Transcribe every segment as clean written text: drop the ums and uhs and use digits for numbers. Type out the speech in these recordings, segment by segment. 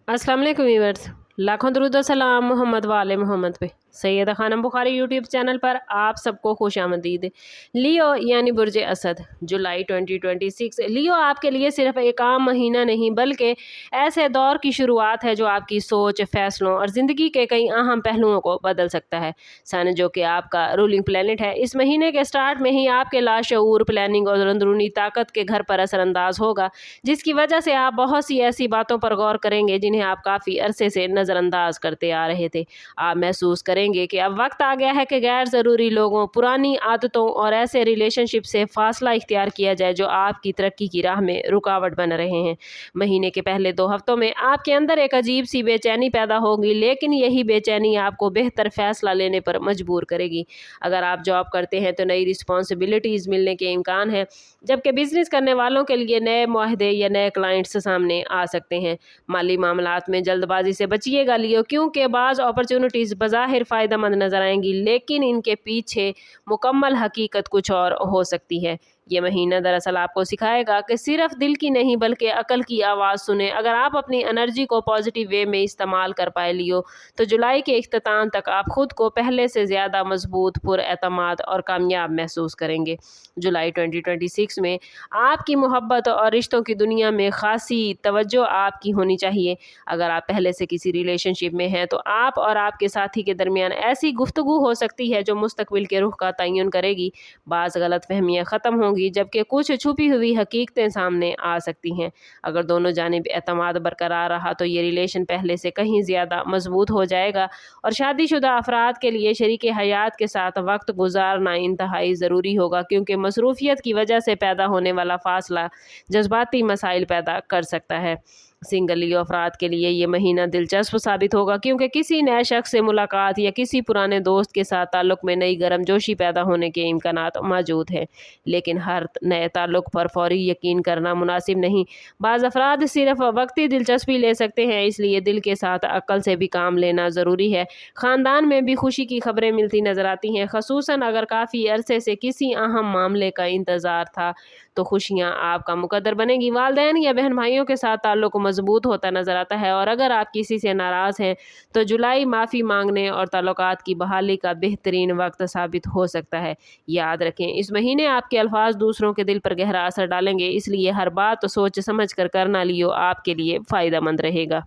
अस्सलाम वालेकुम व्यूअर्स, लाखों दरूद व सलाम मोहम्मद वाले मोहम्मद पे। सैयदा खानम बुखारी यूट्यूब चैनल पर आप सबको खुश आमदीद। लियो यानी बुर्ज असद, जुलाई 2026। लियो आपके लिए सिर्फ एक आम महीना नहीं बल्कि ऐसे दौर की शुरुआत है जो आपकी सोच, फैसलों और ज़िंदगी के कई अहम पहलुओं को बदल सकता है। सन जो कि आपका रूलिंग प्लेनेट है, इस महीने के स्टार्ट में ही आपके लाशऊर, प्लानिंग और अंदरूनी ताकत के घर पर असरअंदाज होगा, जिसकी वजह से आप बहुत सी ऐसी बातों पर गौर करेंगे जिन्हें आप काफ़ी अरसे से नज़रअंदाज करते आ रहे थे। आप महसूस करेंगे कि अब वक्त आ गया है कि गैर ज़रूरी लोगों, पुरानी आदतों और ऐसे रिलेशनशिप से फासला इख्तियार किया जाए जो आपकी तरक्की की राह में रुकावट बन रहे हैं। महीने के पहले 2 हफ्तों में आपके अंदर एक अजीब सी बेचैनी पैदा होगी, लेकिन यही बेचैनी आपको बेहतर फैसला लेने पर मजबूर करेगी। अगर आप जॉब करते हैं तो नई रिस्पॉन्सिबिलिटीज़ मिलने के इम्कान है, जबकि बिजनेस करने वालों के लिए नए मुआहदे या नए क्लाइंट्स सामने आ सकते हैं। माली मामलात में जल्दबाजी से बचिएगा लियो, क्योंकि बाज़ अपॉर्चुनिटीज़ बज़ाहिर फ़ायदेमंद नज़र आएंगी, लेकिन इनके पीछे मुकम्मल हकीकत कुछ और हो सकती है। ये महीना दरअसल आपको सिखाएगा कि सिर्फ दिल की नहीं बल्कि अकल की आवाज़ सुने। अगर आप अपनी एनर्जी को पॉजिटिव वे में इस्तेमाल कर पाए लियो, तो जुलाई के इख्तिताम तक आप खुद को पहले से ज़्यादा मजबूत, पुरएतमाद और कामयाब महसूस करेंगे। जुलाई 2026 में आपकी मोहब्बत और रिश्तों की दुनिया में खासी तवज्जो आपकी होनी चाहिए। अगर आप पहले से किसी रिलेशनशिप में हैं तो आप और आपके साथी के दरमियान ऐसी गुफ्तगू हो सकती है जो मुस्तकबिल के रुख का तयन करेगी। बाज़ गलतफहमियाँ ख़त्म होंगी, जबकि कुछ छुपी हुई हकीकतें सामने आ सकती हैं। अगर दोनों जानिब एतमाद बरकरार रहा तो ये रिलेशन पहले से कहीं ज़्यादा मजबूत हो जाएगा। और शादीशुदा अफराद के लिए शरीके हयात के साथ वक्त गुजारना इंतहाई ज़रूरी होगा, क्योंकि मसरूफियत की वजह से पैदा होने वाला फासला जज्बाती मसाइल पैदा कर सकता है। सिंगल लियो अफराद के लिए ये महीना दिलचस्प साबित होगा, क्योंकि किसी नए शख्स से मुलाकात या किसी पुराने दोस्त के साथ ताल्लुक़ में नई गर्मजोशी पैदा होने के इम्कानात मौजूद हैं। लेकिन हर नए ताल्लुक़ पर फौरी यकीन करना मुनासिब नहीं। बाज़ अफराद सिर्फ वक्ती दिलचस्पी ले सकते हैं, इसलिए दिल के साथ अक्ल से भी काम लेना ज़रूरी है। ख़ानदान में भी खुशी की खबरें मिलती नज़र आती हैं, ख़ुसूसन अगर काफ़ी अरसे से किसी अहम मामले का इंतज़ार था तो खुशियाँ आपका मुकद्दर बनेगी। वालिदैन या बहन भाइयों के साथ ताल्लुक़ मजबूत होता नज़र आता है, और अगर आप किसी से नाराज़ हैं तो जुलाई माफ़ी मांगने और ताल्लुकात की बहाली का बेहतरीन वक्त साबित हो सकता है। याद रखें, इस महीने आपके अल्फाज दूसरों के दिल पर गहरा असर डालेंगे, इसलिए हर बात सोच समझ कर करना लियो आपके लिए फ़ायदेमंद रहेगा।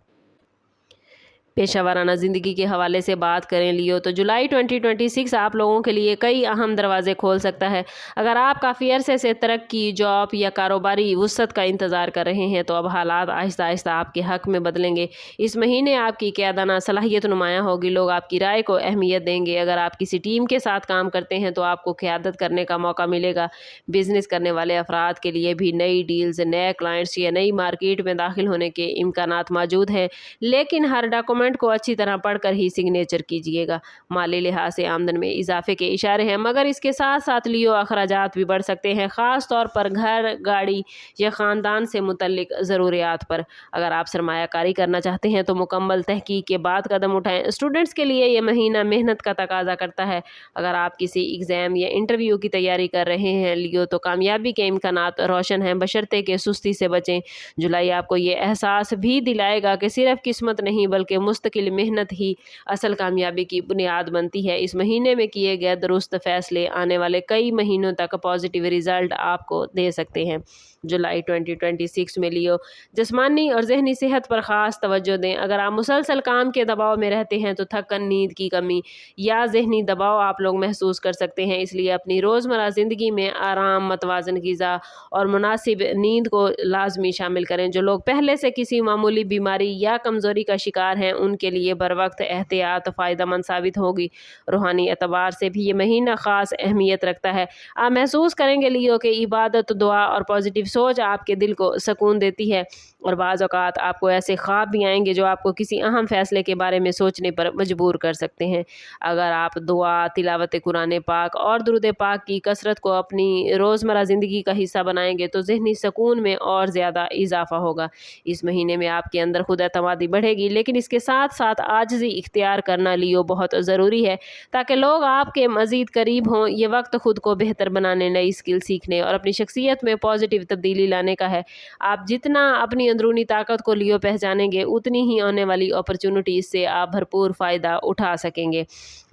पेशा वाराना ज़िंदगी के हवाले से बात करें लियो तो जुलाई 2026 आप लोगों के लिए कई अहम दरवाजे खोल सकता है। अगर आप काफ़ी अरसे से तरक्की, जॉब या कारोबारी वुसअत का इंतज़ार कर रहे हैं तो अब हालात आहिस्ता आहिस्ता आपके हक़ में बदलेंगे। इस महीने आपकी क़यादाना सलाहियत नुमायाँ होगी, लोग आपकी राय को अहमियत देंगे। अगर आप किसी टीम के साथ काम करते हैं तो आपको क़यादत करने का मौका मिलेगा। बिज़नेस करने वाले अफराद के लिए भी नई डील्स, नए क्लाइंट्स या नई मार्केट में दाखिल होने के इम्कानात मौजूद हैं, लेकिन हर डॉक्यूमेंट को अच्छी तरह पढ़कर ही सिग्नेचर कीजिएगा। माली लिहाज से आमदन में इजाफे के इशारे हैं, मगर इसके साथ साथ लियो अखराजात भी बढ़ सकते हैं, ख़ास तौर पर घर, गाड़ी या ख़ानदान से मुतल्लिक ज़रूरियात पर। अगर आप सरमायाकारी करना चाहते हैं तो मुकम्मल तहकीक के बाद कदम उठाएं। स्टूडेंट्स के लिए ये महीना मेहनत का तकाजा करता है। अगर आप किसी एग्ज़ाम या इंटरव्यू की तैयारी कर रहे हैं लियो तो कामयाबी के इम्कानात रोशन हैं, बशर्ते कि सुस्ती से बचें। जुलाई आपको ये एहसास भी दिलाएगा कि सिर्फ किस्मत नहीं बल्कि मुस्तकिल मेहनत ही असल कामयाबी की बुनियाद बनती है। इस महीने में किए गए दुरुस्त फैसले आने वाले कई महीनों तक पॉजिटिव रिजल्ट आपको दे सकते हैं। जुलाई 2026 में लियो जिस्मानी और जहनी सेहत पर ख़ास तवज्जो दें। अगर आप मुसलसल काम के दबाव में रहते हैं तो थकन, नींद की कमी या जहनी दबाव आप लोग महसूस कर सकते हैं, इसलिए अपनी रोज़मर्रा ज़िंदगी में आराम, मतवाज़न ग़िज़ा और मुनासिब नींद को लाजमी शामिल करें। जो लोग पहले से किसी मामूली बीमारी या कमज़ोरी का शिकार हैं उनके लिए बर वक्त एहतियात फ़ायदेमंद साबित होगी। रूहानी एतबार से भी ये महीना ख़ास अहमियत रखता है। आप महसूस करेंगे लियो कि इबादत, दुआ और पॉजिटिव सोच आपके दिल को सुकून देती है, और बाज़ औक़ात आपको ऐसे ख्वाब भी आएंगे जो आपको किसी अहम फ़ैसले के बारे में सोचने पर मजबूर कर सकते हैं। अगर आप दुआ, तिलावत कुरान पाक और दुरूद पाक की कसरत को अपनी रोज़मर्रा ज़िंदगी का हिस्सा बनाएंगे तो ज़हनी सुकून में और ज़्यादा इजाफ़ा होगा। इस महीने में आपके अंदर खुद एतमादी बढ़ेगी, लेकिन इसके साथ साथ आजिज़ी इख्तियार करना लियो बहुत ज़रूरी है, ताकि लोग आपके मज़ीद करीब हों। ये वक्त खुद को बेहतर बनाने, नई स्किल सीखने और अपनी शख्सियत में पॉजिटिव तब्दीली लाने का है। आप जितना अपनी अंदरूनी ताकत को लियो पहचानेंगे, उतनी ही आने वाली अपॉर्चुनिटीज़ से आप भरपूर फ़ायदा उठा सकेंगे।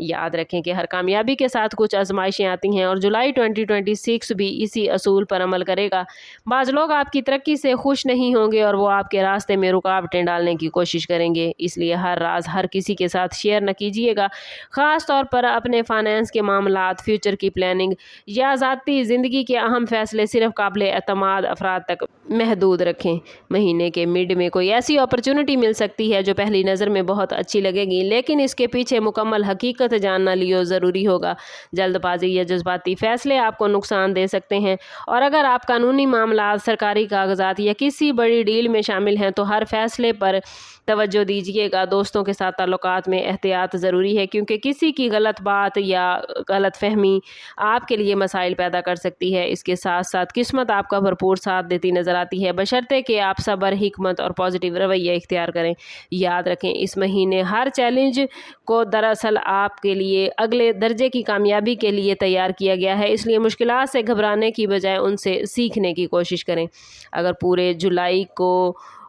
याद रखें कि हर कामयाबी के साथ कुछ आजमाइशें आती हैं और जुलाई 2026 भी इसी असूल पर अमल करेगा। बाज़ लोग आपकी तरक्की से खुश नहीं होंगे और वो आपके रास्ते में रुकावटें डालने की कोशिश करेंगे, इसलिए हर राज हर किसी के साथ शेयर न कीजिएगा। ख़ास तौर पर अपने फाइनेंस के मामलात, फ्यूचर की प्लानिंग या ज़ाती ज़िंदगी के अहम फैसले सिर्फ काबिल एतमाद अफराद तक महदूद रखें। महीने के मिड में कोई ऐसी अपॉर्चुनिटी मिल सकती है जो पहली नज़र में बहुत अच्छी लगेगी, लेकिन इसके पीछे मुकम्मल हकीकत जानना लियो ज़रूरी होगा। जल्दबाजी या जज्बाती फ़ैसले आपको नुकसान दे सकते हैं, और अगर आप कानूनी मामलात, सरकारी कागजात या किसी बड़ी डील में शामिल हैं तो हर फैसले पर तवज्जो दीजिएगा। दोस्तों के साथ ताल्लुकात में एहतियात ज़रूरी है, क्योंकि किसी की गलत बात या गलत फहमी आपके लिए मसाइल पैदा कर सकती है। इसके साथ साथ किस्मत आपका भरपूर साथ देती नज़र आती है, बशर्ते कि आप सब्र, हिकमत और पॉजिटिव रवैया इख्तियार करें। याद रखें, इस महीने हर चैलेंज को दरअसल आपके लिए अगले दर्जे की कामयाबी के लिए तैयार किया गया है, इसलिए मुश्किलात से घबराने की बजाय उनसे सीखने की कोशिश करें। अगर पूरे जुलाई को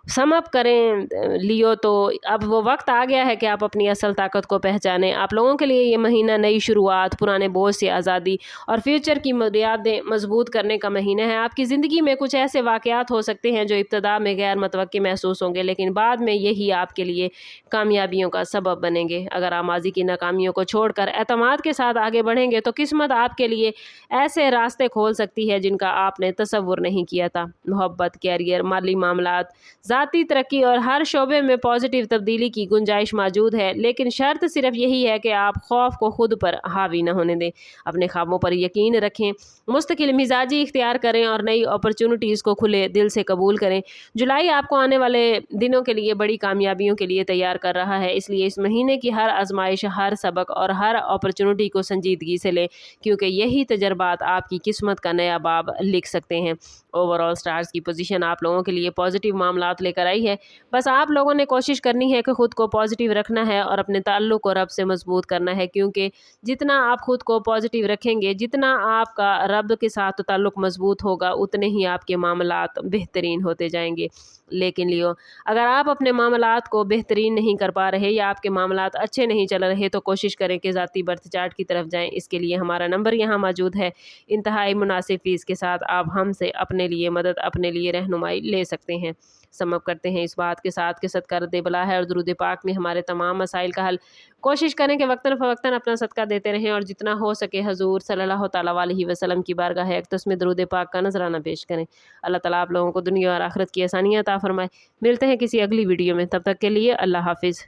सम अप करें लियो तो अब वो वक्त आ गया है कि आप अपनी असल ताकत को पहचानें। आप लोगों के लिए ये महीना नई शुरुआत, पुराने बोझ से आज़ादी और फ्यूचर की बुनियादें मजबूत करने का महीना है। आपकी ज़िंदगी में कुछ ऐसे वाक़यात हो सकते हैं जो इब्तिदा में गैर मुतवक्की महसूस होंगे, लेकिन बाद में यही आपके लिए कामयाबियों का सबब बनेंगे। अगर आप माजी की नाकामियों को छोड़कर एतमाद के साथ आगे बढ़ेंगे तो किस्मत आपके लिए ऐसे रास्ते खोल सकती है जिनका आपने तसव्वुर नहीं किया था। मोहब्बत, कैरियर, माली मामलात, ज़ाती तरक्की और हर शोबे में पॉजिटिव तब्दीली की गुंजाइश मौजूद है, लेकिन शर्त सिर्फ यही है कि आप खौफ को खुद पर हावी न होने दें। अपने ख्वाबों पर यकीन रखें, मुस्तकिल मिजाजी इख्तियार करें और नई अपॉर्चुनिटीज़ को खुले दिल से कबूल करें। जुलाई आपको आने वाले दिनों के लिए बड़ी कामयाबियों के लिए तैयार कर रहा है, इसलिए इस महीने की हर आजमाइश, हर सबक और हर अपॉर्चुनिटी को संजीदगी से लें, क्योंकि यही तजर्बात आपकी किस्मत का नया बाब लिख सकते हैं। ओवरऑल स्टार्स की पोजीशन आप लोगों के लिए पॉजिटिव मामलात लेकर आई है। बस आप लोगों ने कोशिश करनी है कि ख़ुद को पॉजिटिव रखना है और अपने ताल्लुक़ को रब से मजबूत करना है, क्योंकि जितना आप ख़ुद को पॉजिटिव रखेंगे, जितना आपका रब के साथ ताल्लुक़ मजबूत होगा, उतने ही आपके मामलात बेहतरीन होते जाएंगे। लेकिन लियो, अगर आप अपने मामलात को बेहतरीन नहीं कर पा रहे या आपके मामलात अच्छे नहीं चल रहे तो कोशिश करें कि ज़ाती बर्थ चार्ट की तरफ जाएं। इसके लिए हमारा नंबर यहाँ मौजूद है। इंतहाई मुनासिब फ़ीस के साथ आप हमसे अपने लिए मदद, अपने लिए रहनुमाई ले सकते हैं। समअप करते हैं इस बात के साथ कि सदका रद्द बला है और दुरूद पाक में हमारे तमाम मसाइल का हल। कोशिश करें कि वक्तन फ़वक्तन अपना सदका देते रहें और जितना हो सके हजूर सल्लल्लाहु तआला अलैहि वसल्लम की बारगाह अक़दस में दुरूद पाक का नजराना पेश करें। अल्लाह ताला आप लोगों को दुनिया और आखिरत की आसानियाँ अता फरमाए। मिलते हैं किसी अगली वीडियो में, तब तक के लिए अल्लाह हाफिज़।